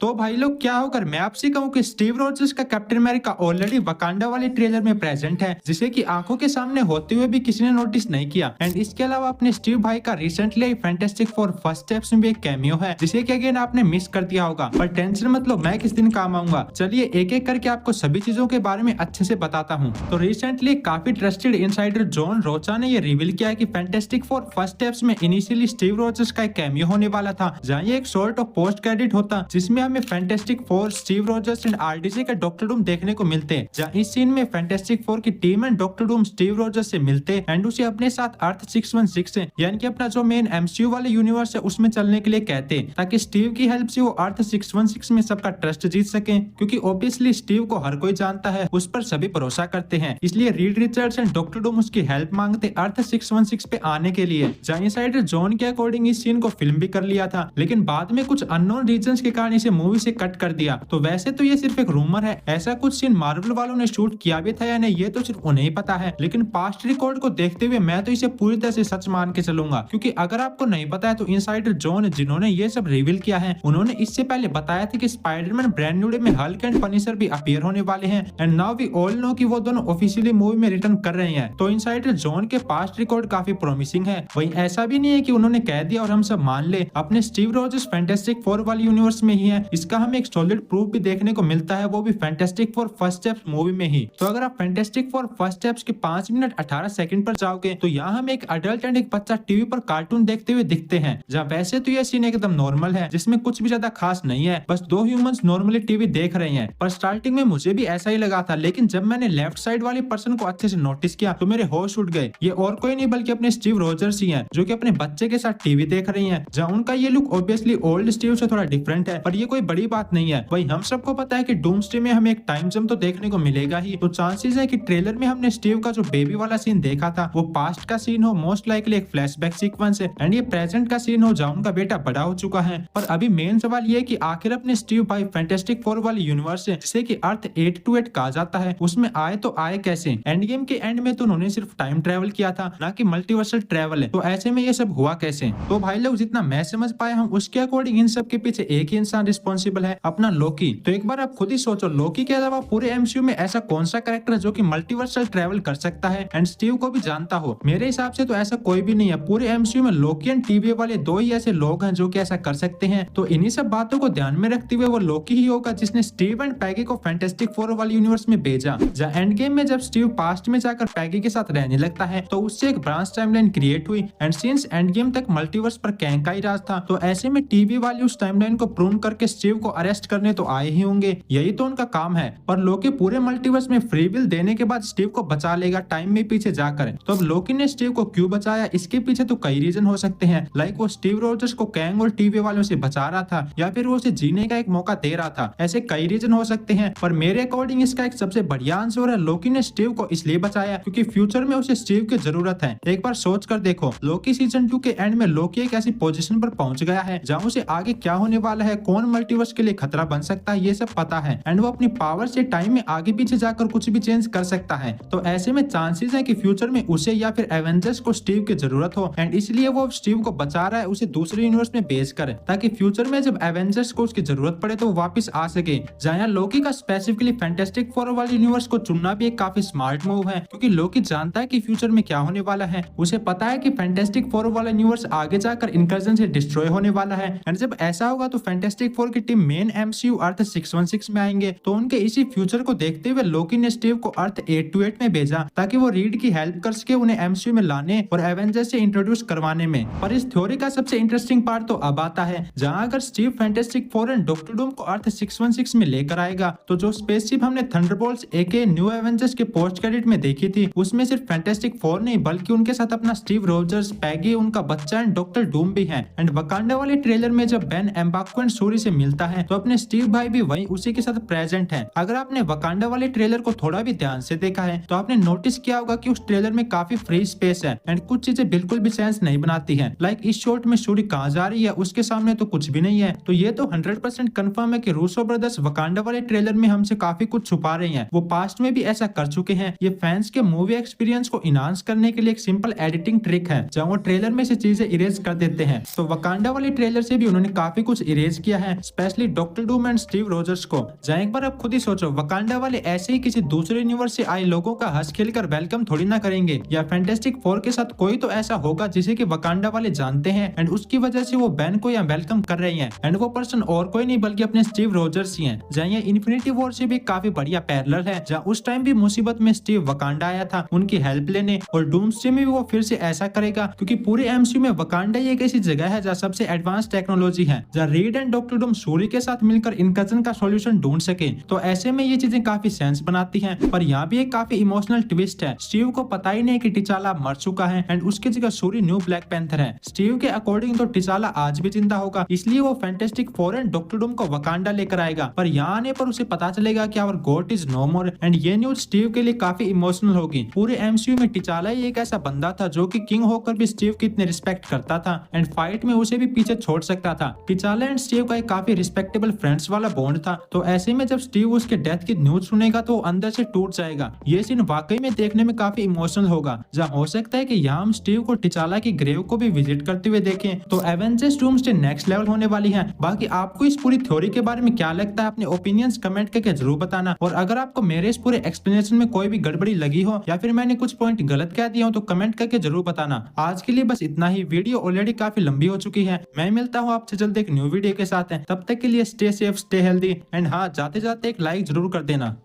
तो भाई लोग क्या होकर मैं आपसे कहूँ कि स्टीव रोजर्स का कैप्टन अमेरिका ऑलरेडी वकांडा वाले ट्रेलर में प्रेजेंट है, जिसे कि आंखों के सामने होते हुए भी किसी ने नोटिस नहीं किया। एंड इसके अलावा अपने स्टीव भाई का रिसेंटली आई फैंटास्टिक फोर फर्स्ट स्टेप्स में भी एक कैमियो है, जिसे कि अगेन आपने मिस कर दिया होगा। पर टेंशन मत लो, मैं किस दिन काम आऊंगा। चलिए एक एक करके आपको सभी चीजों के बारे में अच्छे से बताता हूँ। तो रिसेंटली काफी ट्रस्टेड इनसाइडर जॉन रोचा ने ये रिवील किया है कि फैंटास्टिक फोर फर्स्ट स्टेप्स में इनिशियली स्टीव रोजर्स का एक कैमियो होने वाला था, जहाँ ये एक शॉर्ट ऑफ पोस्ट क्रेडिट होता जिसमें हमें fantastic four, Steve Rogers and RDJ का डॉक्टर डूम देखने को मिलते हैं। जहाँ इस सीन में फैंटास्टिक फोर की team and doctor Doom Steve Rogers से मिलते एंड उसे अपने साथ अर्थ 616 से यानी कि अपना जो मेन एमसीयू वाले यूनिवर्स है उसमें चलने के लिए कहते हैं, ताकि स्टीव की हेल्प से वो अर्थ 616 में सबका ट्रस्ट जीत सके। क्योंकि ऑब्वियसली स्टीव को हर कोई जानता है, उस पर सभी भरोसा करते हैं, इसलिए Reed Richards and doctor Doom उसकी हेल्प मांगते अर्थ 616 पे आने के लिए। जहाँ इनसाइडर जॉन के अकॉर्डिंग इस सीन को फिल्म भी कर लिया था, लेकिन बाद में कुछ अननोन रीजंस के कारण इसे मूवी से कट कर दिया। तो वैसे तो ये सिर्फ एक रूमर है, ऐसा कुछ सीन मार्वल वालों ने शूट किया भी था या नहीं ये तो सिर्फ उन्हें ही पता है। लेकिन पास्ट रिकॉर्ड को देखते हुए मैं तो इसे पूरी तरह से सच मान के चलूंगा, क्योंकि अगर आपको नहीं पता है तो इनसाइडर जॉन जिन्होंने ये सब रिवील किया है, उन्होंने इससे पहले बताया था कि स्पाइडरमैन ब्रांड न्यू डे में हल्क एंड पनिशर भी अपीयर होने वाले हैं। And now we all know कि वो दोनों ऑफिशियली मूवी में रिटर्न कर रहे हैं। तो इनसाइडर जॉन के पास्ट रिकॉर्ड काफी प्रॉमिसिंग है। वहीं ऐसा भी नहीं है कि उन्होंने कह दिया और हम सब मान ले, अपने स्टीव रोजर्स फैंटास्टिक फोर वाली यूनिवर्स में ही है। इसका हमें एक सॉलिड प्रूफ भी देखने को मिलता है, वो भी fantastic four first steps movie में ही। तो अगर आप फैंटास्टिक फोर फर्स्ट स्टेप्स के 5 मिनट 18 सेकंड पर जाओगे तो यहाँ हमें एक अडल्ट एंड एक बच्चा टीवी पर कार्टून देखते हुए दिखते हैं। जहाँ वैसे तो यह सीन एकदम नॉर्मल है, जिसमें कुछ भी ज्यादा खास नहीं है, बस दो ह्यूमंस नॉर्मली टीवी देख रहे हैं। पर स्टार्टिंग में मुझे भी ऐसा ही लगा था, लेकिन जब मैंने लेफ्ट साइड वाली पर्सन को अच्छे से नोटिस किया तो मेरे होश उड़ गए। ये और कोई नहीं बल्कि अपने स्टीव रोजर्स ही हैं, जो कि अपने बच्चे के साथ टीवी देख रही हैं। जहाँ उनका ये लुक ऑब्वियसली ओल्ड स्टीव से थोड़ा डिफरेंट है, पर ये कोई बड़ी बात नहीं है। वही हम सबको पता है कि डूम्सडे में हमें एक टाइम जंप तो देखने को मिलेगा ही। तो चांसेस है कि ट्रेलर में हमने स्टीव का जो बेबी वाला सीन देखा था वो पास्ट का सीन हो, मोस्ट लाइकली एक फ्लैशबैक सीक्वेंस है, एंड ये प्रेजेंट का सीन हो जहाँ उनका बेटा बड़ा हो चुका है। पर अभी मेन सवाल ये है कि आखिर अपने स्टीव भाई फैंटास्टिक फोर वाली यूनिवर्स है, जिसे कि अर्थ 828 कहा जाता है, उसमें आए तो आए कैसे? एंड गेम के एंड में तो उन्होंने सिर्फ टाइम ट्रेवल किया था, ना कि मल्टीवर्सल ट्रेवल है। तो ऐसे में ये सब हुआ कैसे? तो भाई लोग जितना मैं समझ पाया हूँ उसके अकॉर्डिंग इन सब के पीछे एक ही इंसान रिस्पॉन्सिबल है, अपना लोकी। तो एक बार आप खुद ही सोचो, लोकी के अलावा पूरे एमसीयू में ऐसा कौन सा कैरेक्टर है जो कि मल्टीवर्सल ट्रेवल कर सकता है एंड स्टीव को भी जानता हो? मेरे हिसाब से तो ऐसा कोई भी नहीं है। पूरे एमसीयू में लोकी एंड टीवी वाले दो ही ऐसे लोग हैं जो कि ऐसा कर सकते हैं। तो इन्हीं सब बातों को ध्यान में रखते हुए वो लोकी ही होगा जिसने स्टीव एंड पैगी को फैंटास्टिक फोर वाली यूनिवर्स में भेजा। जहाँ एंड गेम में जब स्टीव पास्ट में जाकर पैगी के साथ रहने लगता है तो उससे एक ब्रांच टाइमलाइन क्रिएट हुई, एंड सिंस एंड गेम तक मल्टीवर्स पर कैंग का ही राज था। तो ऐसे में टीवी वाली उस टाइमलाइन को प्रून करके स्टीव को अरेस्ट करने तो आए ही होंगे, यही तो उनका काम है। पर लोकी पूरे मल्टीवर्स में फ्री विल देने के बाद स्टीव को बचा लेगा टाइम में पीछे जाकर। तो अब लोकी ने स्टीव को क्यों बचाया, इसके पीछे तो कई रीजन हो सकते हैं। लाइक वो स्टीव रोजर्स को कैंग और टीवी वालों से बचा रहा था, या फिर वो उसे जीने का एक मौका दे रहा था। ऐसे कई रीजन हो सकते हैं, पर मेरे अकॉर्डिंग इसका एक सबसे बढ़िया आंसर है, लोकी ने स्टीव को इसलिए बचाया क्योंकि फ्यूचर में उसे स्टीव की जरूरत है। एक बार सोच कर देखो, लोकी सीजन 2 के एंड में लोकी एक ऐसी पोजीशन पर पहुंच गया है जहाँ उसे आगे क्या होने वाला है, कौन मल्टीवर्स के लिए खतरा बन सकता है, ये सब पता है। एंड वो अपनी पावर से टाइम में आगे पीछे जाकर कुछ भी चेंज कर सकता है। तो ऐसे में चांसेस है कि फ्यूचर में उसे या फिर एवेंजर्स को स्टीव की जरूरत हो, एंड इसलिए वो स्टीव को बचा रहा है उसे दूसरे यूनिवर्स में भेज कर, ताकि फ्यूचर में जब एवेंजर्स को उसकी जरूरत पड़े तो वो वापस आ सके। जहाँ लोकी का स्पेसिफिकली फैंटास्टिक फोर वाले यूनिवर्स को चुनना भी एक काफी स्मार्ट मूव है, क्योंकि लोकी जानता है कि फ्यूचर में क्या होने वाला है। उसे पता है कि फैंटास्टिक फोर वाला यूनिवर्स आगे जाकर इनकर्जन से डिस्ट्रॉय होने वाला है, एंड जब ऐसा होगा तो फैंटास्टिक फोर की टीम मेन एमसीयू अर्थ 616 में आएंगे। तो उनके इसी फ्यूचर को देखते हुए लोकी ने स्टीव को अर्थ 828 में भेजा, ताकि वो रीड की हेल्प कर सके उन्हें एमसीयू में लाने और एवेंजर्स से इंट्रोड्यूस करवाने में। पर इस थ्योरी का सबसे इंटरेस्टिंग पार्ट तो अब आता है, जहां अगर Steve fantastic four and doctor Doom को अर्थ 616 में लेकर आएगा तो जो स्पेसशिप हमने थंडरबोल्ट्स एके न्यू एवेंजर्स के पोस्ट क्रेडिट में देखी थी, उसमें सिर्फ फैंटास्टिक फोर नहीं बल्कि उनके साथ अपना स्टीव रोजर्स, पैगी, उनका बच्चा एंड डॉक्टर डूम भी है। एंड वकांडा वाले ट्रेलर में जब बेन एम्बाको एंड शूरी से मिलता है तो अपने स्टीव भाई भी वहीं उसी के साथ प्रेजेंट है। अगर आपने वकांडा वाले ट्रेलर को थोड़ा भी ध्यान से देखा है तो आपने नोटिस किया होगा कि उस ट्रेलर में काफी फ्री स्पेस है एंड कुछ चीजें बिल्कुल भी सेंस नहीं बनाती हैं। लाइक इस शॉट में शूरी कहाँ जा रही है, उसके सामने तो कुछ भी नहीं है। तो ये तो 100% कंफर्म है कि रूसो ब्रदर्स वकांडा वाले ट्रेलर में हमसे काफी कुछ छुपा रहे हैं। वो पास्ट में भी ऐसा कर चुके हैं। ये फैंस के मूवी एक्सपीरियंस को इनहांस करने के लिए एक सिंपल एडिटिंग ट्रिक है, जहाँ वो ट्रेलर में से चीजें इरेज कर देते हैं। तो वकांडा वाले ट्रेलर से भी उन्होंने काफी कुछ इरेज किया है, specially doctor Doom and Steve Rogers को। जहाँ एक बार आप खुद ही सोचो, वकांडा वाले ऐसे ही किसी दूसरे यूनिवर्स से आए लोगों का हंस खेल कर वेलकम थोड़ी ना करेंगे, या फैंटास्टिक फोर के साथ कोई तो ऐसा होगा जिसे कि वकांडा वाले जानते हैं एंड उसकी वजह से वो बैन को यहाँ वेलकम कर रहे हैं, एंड वो पर्सन और कोई नहीं बल्कि अपने स्टीव रोजर्स ही हैं। जहाँ ये इन्फिनिटी वॉर से भी काफी बढ़िया पैरेलल है, जहाँ उस टाइम भी मुसीबत में स्टीव वकांडा आया था उनकी हेल्प लेने, और डूम्सडे में भी वो फिर से ऐसा करेगा, क्योंकि पूरे एमसीयू में वकांडा ही एक ऐसी जगह है जहाँ सबसे एडवांस टेक्नोलॉजी है, जहाँ रीड एंड डॉक्टर डूम सूर्य के साथ मिलकर इनकजन का सॉल्यूशन ढूंढ सके। तो ऐसे में ये चीजें काफी सेंस बनाती हैं। पर यहाँ भी एक काफी इमोशनल ट्विस्ट है, स्टीव को पता ही नहीं कि टिचाला मर चुका है एंड उसकी जगह सूर्य न्यू ब्लैक पैंथर है। स्टीव के अकॉर्डिंग तो टिचाला आज भी जिंदा होगा, इसलिए वो fantastic four and doctor Doom को वकांडा लेकर आएगा। पर यहाँ आने पर उसे पता चलेगा कि our god is no more, and ये न्यूज स्टीव के लिए काफी इमोशनल होगी। पूरे एमसीयू में टिचाला ही एक ऐसा बंदा था जो कि किंग होकर भी स्टीव की इतनी रिस्पेक्ट करता था एंड फाइट में उसे भी पीछे छोड़ सकता था। टिचाला एंड स्टीव का एक काफी रिस्पेक्टेबल फ्रेंड्स वाला बॉन्ड था। तो ऐसे में जब स्टीव उसके डेथ की न्यूज सुनेगा तो अंदर से टूट जाएगा। ये सीन वाकई में देखने में काफी इमोशनल होगा, जहाँ हो सकता है कि यहाँ हम स्टीव को टिचाला की ग्रेव को भी विजिट करते हुए देखें। तो एवेंजर्स डूम्सडे नेक्स्ट लेवल होने वाली है। बाकी आपको इस पूरी थ्योरी के बारे में क्या लगता है, अपने ओपिनियंस कमेंट करके जरूर बताना। और अगर आपको मेरे इस पूरे एक्सप्लेनेशन में कोई भी गड़बड़ी लगी हो या फिर मैंने कुछ पॉइंट गलत कह दिया हो तो कमेंट करके जरूर बताना। आज के लिए बस इतना ही, वीडियो ऑलरेडी काफी लंबी हो चुकी है। मैं मिलता हूँ आपसे जल्द एक न्यू वीडियो के साथ। तब तक के लिए stay safe, stay healthy and हाँ, जाते जाते एक लाइक जरूर कर देना।